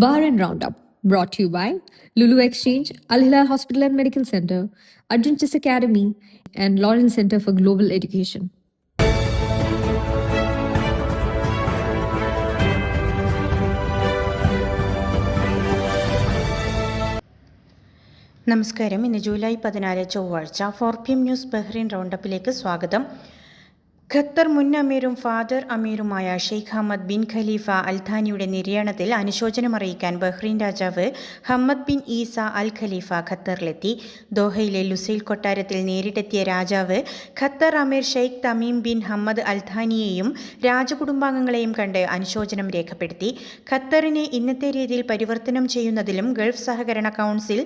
Bahrain Roundup, brought to you by Lulu Exchange, Al Hilal Hospital and Medical Center, Adventist Academy, and Lawrence Center for Global Education. നമസ്കാരം. ഇന്ന് July 14 ചൊവ്വാഴ്ച 4 PM news Bahrain റൗണ്ടപ്പിലേക്ക് സ്വാഗതം. Qatar മുൻ അമീറും father അമീറുമായ Sheikh Hamad bin Khalifa al ഥാനിയുടെ നിര്യാണത്തിൽ അനുശോചനം അറിയിക്കാൻ ബഹ്റൈൻ രാജാവ് Hamad bin Isa al Khalifa ഖത്തറിലെത്തി. ദോഹയിലെ ലുസൈൽ കൊട്ടാരത്തിൽ നേരിട്ടെത്തിയ രാജാവ് ഖത്തർ അമീർ Sheikh Tamim bin Hamad al ഥാനിയെയും രാജകുടുംബാംഗങ്ങളെയും കണ്ട് അനുശോചനം രേഖപ്പെടുത്തി. ഖത്തറിനെ ഇന്നത്തെ രീതിയിൽ പരിവർത്തനം ചെയ്യുന്നതിലും ഗൾഫ് സഹകരണ കൗൺസിൽ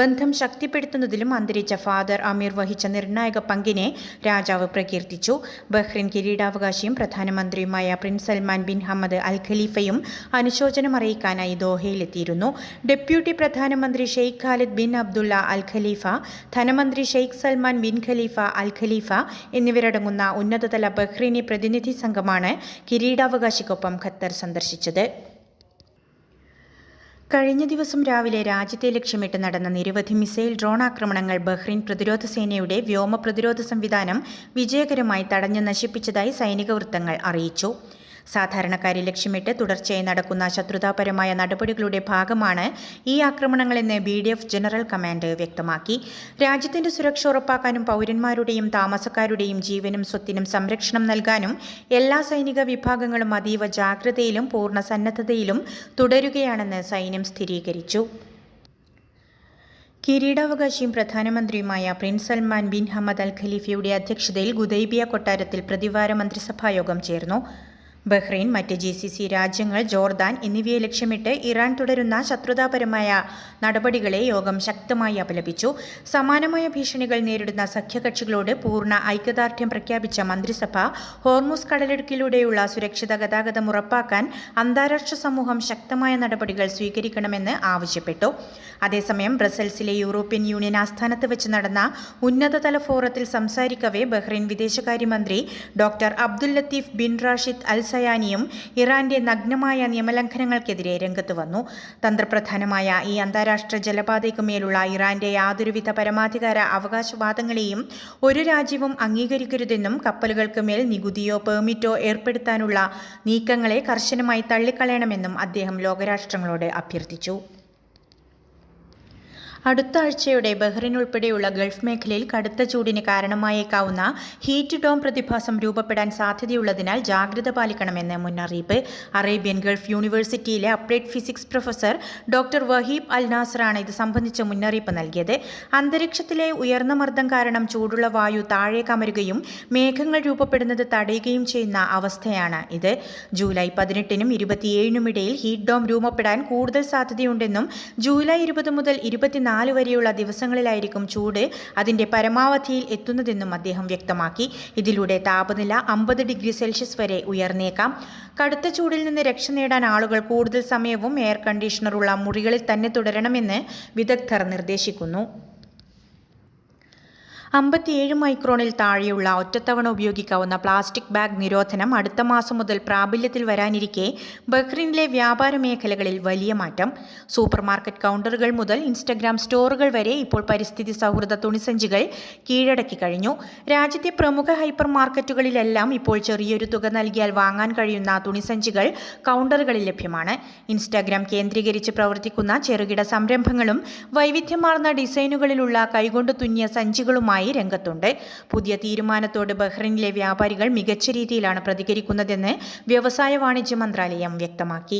ബന്ധം ശക്തിപ്പെടുത്തുന്നതിലും അന്തരിച്ച ഫാദർ അമീർ വഹിച്ച നിർണായക പങ്കിനെ രാജാവ് പ്രകീർത്തിച്ചു. ബഹ്റൈൻ കിരീടാവകാശിയും പ്രധാനമന്ത്രിയുമായ prince Salman bin Hamad al ഖലീഫയും അനുശോചനം അറിയിക്കാനായി ദോഹയിലെത്തിയിരുന്നു. ഡെപ്യൂട്ടി പ്രധാനമന്ത്രി Sheikh Khalid bin Abdullah al Khalifa, ധനമന്ത്രി Sheikh Salman bin Khalifa al Khalifa എന്നിവരടങ്ങുന്ന ഉന്നതതല ബഹ്റൈനി പ്രതിനിധി സംഘമാണ് കിരീടാവകാശിക്കൊപ്പം ഖത്തർ സന്ദർശിച്ചത്. കഴിഞ്ഞ ദിവസം രാവിലെ രാജ്യത്തെ ലക്ഷ്യമിട്ട് നടന്ന നിരവധി മിസൈൽ ഡ്രോൺ ആക്രമണങ്ങൾ ബഹ്റൈൻ പ്രതിരോധ സേനയുടെ വ്യോമ പ്രതിരോധ സംവിധാനം വിജയകരമായി തടഞ്ഞു നശിപ്പിച്ചതായി സൈനിക വൃത്തങ്ങൾ അറിയിച്ചു. സാധാരണക്കാരെ ലക്ഷ്യമിട്ട് തുടർച്ചയായി നടക്കുന്ന ശത്രുതാപരമായ നടപടികളുടെ ഭാഗമാണ് ഈ ആക്രമണങ്ങളെന്ന് BDF ജനറൽ കമാൻഡ് വ്യക്തമാക്കി. രാജ്യത്തിന്റെ സുരക്ഷ ഉറപ്പാക്കാനും പൗരന്മാരുടെയും താമസക്കാരുടെയും ജീവനും സ്വത്തിനും സംരക്ഷണം നൽകാനും എല്ലാ സൈനിക വിഭാഗങ്ങളും അതീവ ജാഗ്രതയിലും പൂർണ്ണ സന്നദ്ധതയിലും തുടരുകയാണെന്ന് സൈന്യം സ്ഥിരീകരിച്ചു. കിരീടാവകാശിയും പ്രധാനമന്ത്രിയുമായ പ്രിൻസ് സൽമാൻ ബിൻ ഹമ്മദ് അൽ ഖലീഫയുടെ അധ്യക്ഷതയിൽ ഗുദൈബിയ കൊട്ടാരത്തിൽ പ്രതിവാര മന്ത്രിസഭായോഗം ചേർന്നു. ബഹ്റൈൻ, മറ്റ് GCC രാജ്യങ്ങൾ, ജോർദാൻ എന്നിവയെ ലക്ഷ്യമിട്ട് ഇറാൻ തുടരുന്ന ശത്രുതാപരമായ നടപടികളെ യോഗം ശക്തമായി അപലപിച്ചു. സമാനമായ ഭീഷണികൾ നേരിടുന്ന സഖ്യകക്ഷികളോട് പൂർണ്ണ ഐക്യദാർഢ്യം പ്രഖ്യാപിച്ച മന്ത്രിസഭ ഹോർമുസ് കടലിടുക്കിലൂടെയുള്ള സുരക്ഷിത ഗതാഗതം ഉറപ്പാക്കാൻ അന്താരാഷ്ട്ര സമൂഹം ശക്തമായ നടപടികൾ സ്വീകരിക്കണമെന്ന് ആവശ്യപ്പെട്ടു. അതേസമയം ബ്രസൽസിലെ യൂറോപ്യൻ യൂണിയൻ ആസ്ഥാനത്ത് വെച്ച് നടന്ന ഉന്നതതല ഫോറത്തിൽ സംസാരിക്കവേ ബഹ്റൈൻ വിദേശകാര്യമന്ത്രി doctor Abdul Latif bin Rashid al സയാനിയും ഇറാന്റെ നഗ്നമായ നിയമലംഘനങ്ങൾക്കെതിരെ രംഗത്ത് വന്നു. തന്ത്രപ്രധാനമായ ഈ അന്താരാഷ്ട്ര ജലപാതയ്ക്കു മേലുള്ള ഇറാന്റെ യാതൊരുവിധ പരമാധികാര അവകാശവാദങ്ങളെയും ഒരു രാജ്യവും അംഗീകരിക്കരുതെന്നും കപ്പലുകൾക്ക് മേൽ നികുതിയോ പെർമിറ്റോ ഏർപ്പെടുത്താനുള്ള നീക്കങ്ങളെ കർശനമായി തള്ളിക്കളയണമെന്നും അദ്ദേഹം ലോകരാഷ്ട്രങ്ങളോട് അഭ്യർത്ഥിച്ചു. അടുത്ത ആഴ്ചയോടെ ബഹ്റൈൻ ഉൾപ്പെടെയുള്ള ഗൾഫ് മേഖലയിൽ കടുത്ത ചൂടിന് കാരണമായേക്കാവുന്ന ഹീറ്റ് ഡോം പ്രതിഭാസം രൂപപ്പെടാൻ സാധ്യതയുള്ളതിനാൽ ജാഗ്രത പാലിക്കണമെന്ന് മുന്നറിയിപ്പ്. അറേബ്യൻ ഗൾഫ് യൂണിവേഴ്സിറ്റിയിലെ അപ്ലൈഡ് ഫിസിക്സ് പ്രൊഫസർ ഡോക്ടർ വഹീബ് അൽ നാസറാണ് ഇത് സംബന്ധിച്ച മുന്നറിയിപ്പ് നൽകിയത്. അന്തരീക്ഷത്തിലെ ഉയർന്ന മർദ്ദം കാരണം ചൂടുള്ള വായു താഴേക്ക് അമരുകയും മേഘങ്ങൾ രൂപപ്പെടുന്നത് തടയുകയും ചെയ്യുന്ന അവസ്ഥയാണ് ഇത്. ജൂലൈ 18-നും 27-നും ഇടയിൽ ഹീറ്റ് ഡോം രൂപപ്പെടാൻ കൂടുതൽ സാധ്യതയുണ്ടെന്നും ജൂലൈ 20 മുതൽ 24 വരെയുള്ള ദിവസങ്ങളിലായിരിക്കും ചൂട് അതിന്റെ പരമാവധിയിൽ എത്തുന്നതെന്നും അദ്ദേഹം വ്യക്തമാക്കി. ഇതിലൂടെ താപനില 50 ഡിഗ്രി സെൽഷ്യസ് വരെ ഉയർന്നേക്കാം. കടുത്ത ചൂടിൽ നിന്ന് രക്ഷ നേടാൻ ആളുകൾ കൂടുതൽ സമയവും എയർ കണ്ടീഷണറുള്ള മുറികളിൽ തന്നെ തുടരണമെന്ന് വിദഗ്ധർ നിർദ്ദേശിക്കുന്നു. 57 മൈക്രോണിൽ താഴെയുള്ള ഒറ്റത്തവണ ഉപയോഗിക്കാവുന്ന പ്ലാസ്റ്റിക് ബാഗ് നിരോധനം അടുത്ത മാസം മുതൽ പ്രാബല്യത്തിൽ വരാനിരിക്കെ ബഹ്റൈനിലെ വ്യാപാര മേഖലകളിൽ വലിയ മാറ്റം. സൂപ്പർമാർക്കറ്റ് കൗണ്ടറുകൾ മുതൽ ഇൻസ്റ്റഗ്രാം സ്റ്റോറുകൾ വരെ ഇപ്പോൾ പരിസ്ഥിതി സൗഹൃദ തുണിസഞ്ചികൾ കീഴടക്കി കഴിഞ്ഞു. രാജ്യത്തെ പ്രമുഖ ഹൈപ്പർ മാർക്കറ്റുകളിലെല്ലാം ഇപ്പോൾ ചെറിയൊരു തുക നൽകിയാൽ വാങ്ങാൻ കഴിയുന്ന തുണിസഞ്ചികൾ കൗണ്ടറുകളിൽ ലഭ്യമാണ്. ഇൻസ്റ്റഗ്രാം കേന്ദ്രീകരിച്ച് പ്രവർത്തിക്കുന്ന ചെറുകിട സംരംഭങ്ങളും വൈവിധ്യമാർന്ന ഡിസൈനുകളിലുള്ള കൈകൊണ്ട് തുന്നിയ സഞ്ചികളുമായി രംഗത്തുണ്ട്. പുതിയ തീരുമാനത്തോട് ബഹ്റൈനിലെ വ്യാപാരികൾ മികച്ച രീതിയിലാണ് പ്രതികരിക്കുന്നതെന്ന് വ്യവസായ വാണിജ്യ മന്ത്രാലയം വ്യക്തമാക്കി.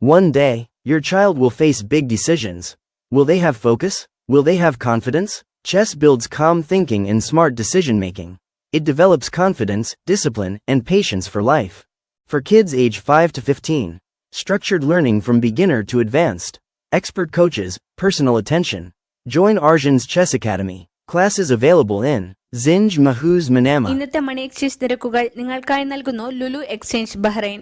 One day, your child will face big decisions. Will they have focus? Will they have confidence? Chess builds calm thinking and smart decision making. It develops confidence, discipline, and patience for life. For kids age 5 to 15, structured learning from beginner to advanced, expert coaches, personal attention. Join Arjan's Chess Academy. Classes available in Zinj Mahuz Manama. ഇന്നത്തെ money exchange നിരക്കുകൾ നിങ്ങൾക്കായി നൽകുന്നു Lulu exchange Bahrain.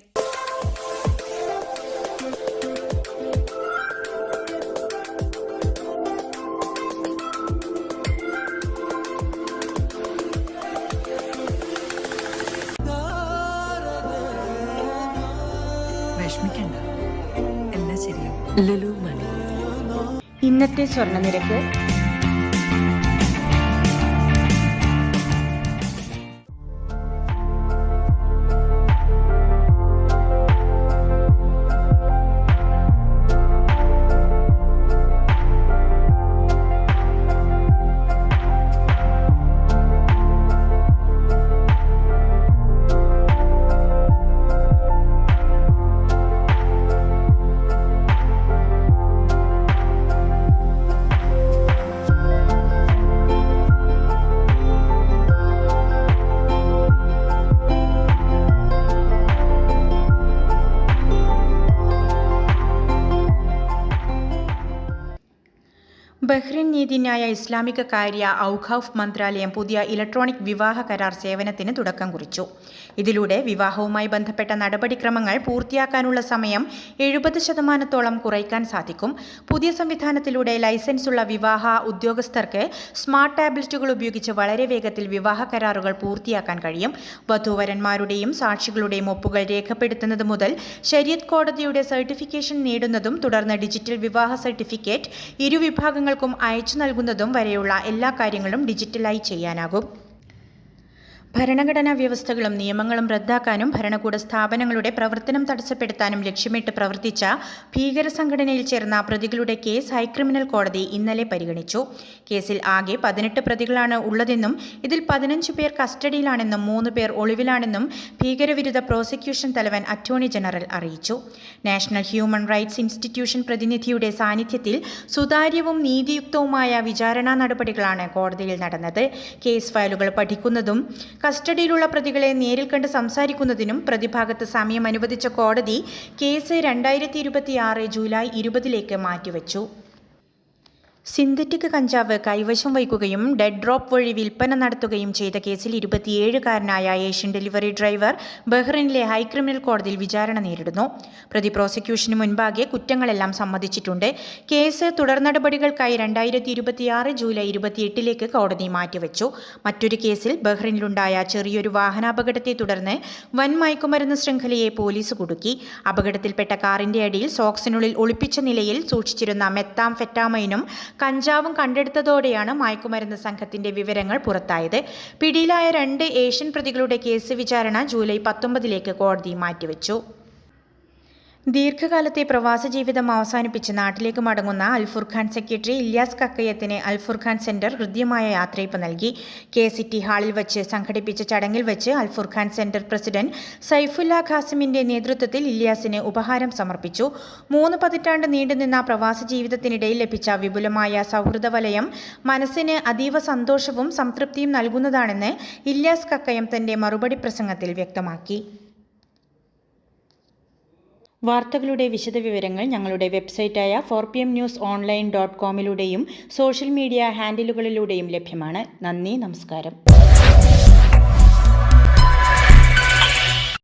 വിഷമിക്കണ്ട. ലുലു മണി. ഇന്നത്തെ സ്വർണ്ണനിരക്ക് Bahrain നീതിന്യായ ഇസ്ലാമിക കാര്യ ഔഖാഫ് മന്ത്രാലയം പുതിയ ഇലക്ട്രോണിക് വിവാഹ കരാർ സേവനത്തിന് തുടക്കം കുറിച്ചു. ഇതിലൂടെ വിവാഹവുമായി ബന്ധപ്പെട്ട നടപടിക്രമങ്ങൾ പൂർത്തിയാക്കാനുള്ള സമയം 70% കുറയ്ക്കാൻ സാധിക്കും. പുതിയ സംവിധാനത്തിലൂടെ ലൈസൻസുള്ള വിവാഹ ഉദ്യോഗസ്ഥർക്ക് സ്മാർട്ട് ടാബ്ലറ്റുകൾ ഉപയോഗിച്ച് വളരെ വേഗത്തിൽ വിവാഹ കരാറുകൾ പൂർത്തിയാക്കാൻ കഴിയും. വധൂവരന്മാരുടെയും സാക്ഷികളുടെയും ഒപ്പുകൾ രേഖപ്പെടുത്തുന്നത് മുതൽ ശരീഅത്ത് കോടതിയുടെ സർട്ടിഫിക്കേഷൻ നേടുന്നതും തുടർന്ന് ഡിജിറ്റൽ വിവാഹ സർട്ടിഫിക്കറ്റ് ഇരുവിഭാഗങ്ങൾക്കും അയച്ചു നൽകുന്നതും വരെയുള്ള എല്ലാ കാര്യങ്ങളും ഡിജിറ്റലായി ചെയ്യാനാകും. ഭരണഘടനാ വ്യവസ്ഥകളും നിയമങ്ങളും റദ്ദാക്കാനും ഭരണകൂട സ്ഥാപനങ്ങളുടെ പ്രവർത്തനം തടസ്സപ്പെടുത്താനും ലക്ഷ്യമിട്ട് പ്രവർത്തിച്ച ഭീകര സംഘടനയിൽ ചേർന്ന പ്രതികളുടെ കേസ് ഹൈക്രിമിനൽ കോടതി ഇന്നലെ പരിഗണിച്ചു. കേസിൽ ആകെ 18 പ്രതികളാണ് ഉള്ളതെന്നും ഇതിൽ 15 പേർ കസ്റ്റഡിയിലാണെന്നും 3 പേർ ഒളിവിലാണെന്നും ഭീകരവിരുദ്ധ പ്രോസിക്യൂഷൻ തലവൻ അറ്റോർണി ജനറൽ അറിയിച്ചു. നാഷണൽ ഹ്യൂമൻ റൈറ്റ്സ് ഇൻസ്റ്റിറ്റ്യൂഷൻ പ്രതിനിധിയുടെ സാന്നിധ്യത്തിൽ സുതാര്യവും നീതിയുക്തവുമായ വിചാരണാ നടപടികളാണ് കോടതിയിൽ നടന്നത്. കേസ് ഫയലുകൾ പഠിക്കുന്നതും കസ്റ്റഡിയിലുള്ള പ്രതികളെ നേരിൽ കണ്ട് സംസാരിക്കുന്നതിനും പ്രതിഭാഗത്ത് സമയം അനുവദിച്ച കോടതി കേസ് 2026 ജൂലൈ 20 മാറ്റിവെച്ചു. സിന്തറ്റിക് കഞ്ചാവ് കൈവശം വയ്ക്കുകയും ഡെഡ് ഡ്രോപ്പ് വഴി വിൽപ്പന നടത്തുകയും ചെയ്ത കേസിൽ 27-കാരനായ ഏഷ്യൻ ഡെലിവറി ഡ്രൈവർ ബഹ്റിനിലെ ഹൈക്രിമിനൽ കോടതിയിൽ വിചാരണ നേരിടുന്നു. പ്രതി പ്രോസിക്യൂഷന് മുൻപാകെ കുറ്റങ്ങളെല്ലാം സമ്മതിച്ചിട്ടുണ്ട്. കേസ് തുടർ നടപടികൾക്കായി 2026 ജൂലൈ 28 കോടതി മാറ്റിവെച്ചു. മറ്റൊരു കേസിൽ ബഹ്റിനിലുണ്ടായ ചെറിയൊരു വാഹനാപകടത്തെ തുടർന്ന് വൻ മയക്കുമരുന്ന് ശൃംഖലയെ പോലീസ് കുടുക്കി. അപകടത്തിൽപ്പെട്ട കാറിന്റെ അടിയിൽ സോക്സിനുള്ളിൽ ഒളിപ്പിച്ച നിലയിൽ സൂക്ഷിച്ചിരുന്ന മെത്താംഫെറ്റാമൈനും കഞ്ചാവും കണ്ടെടുത്തതോടെയാണ് മയക്കുമരുന്ന് സംഘത്തിന്റെ വിവരങ്ങൾ പുറത്തായത്. പിടിയിലായ 2 ഏഷ്യൻ പ്രതികളുടെ കേസ് വിചാരണ ജൂലൈ 19 കോടതി മാറ്റിവെച്ചു. ദീർഘകാലത്തെ പ്രവാസ ജീവിതം അവസാനിപ്പിച്ച് നാട്ടിലേക്ക് മടങ്ങുന്ന അൽഫുർഖാൻ സെക്രട്ടറി ഇല്യാസ് കക്കയത്തിന് അൽഫുർഖാൻ സെന്റർ ഹൃദ്യമായ യാത്രയയപ്പ് നൽകി. KCT ഹാളിൽ വച്ച് സംഘടിപ്പിച്ച ചടങ്ങിൽ വെച്ച് അൽഫുർഖാൻ സെന്റർ പ്രസിഡന്റ് സൈഫുല്ല ഖാസിമിന്റെ നേതൃത്വത്തിൽ ഇല്യാസിന് ഉപഹാരം സമർപ്പിച്ചു. 3 പതിറ്റാണ്ട് നീണ്ടുനിന്ന പ്രവാസ ജീവിതത്തിനിടയിൽ ലഭിച്ച വിപുലമായ സൗഹൃദ വലയം മനസ്സിന് അതീവ സന്തോഷവും സംതൃപ്തിയും നൽകുന്നതാണെന്ന് ഇല്യാസ് കക്കയം തന്റെ മറുപടി പ്രസംഗത്തിൽ വ്യക്തമാക്കി. വാർത്തകളുടെ വിശദവിവരങ്ങൾ ഞങ്ങളുടെ വെബ്സൈറ്റായ 4pmnewsonline.com സോഷ്യൽ മീഡിയ ഹാൻഡിലുകളിലൂടെയും ലഭ്യമാണ്. നന്ദി, നമസ്കാരം.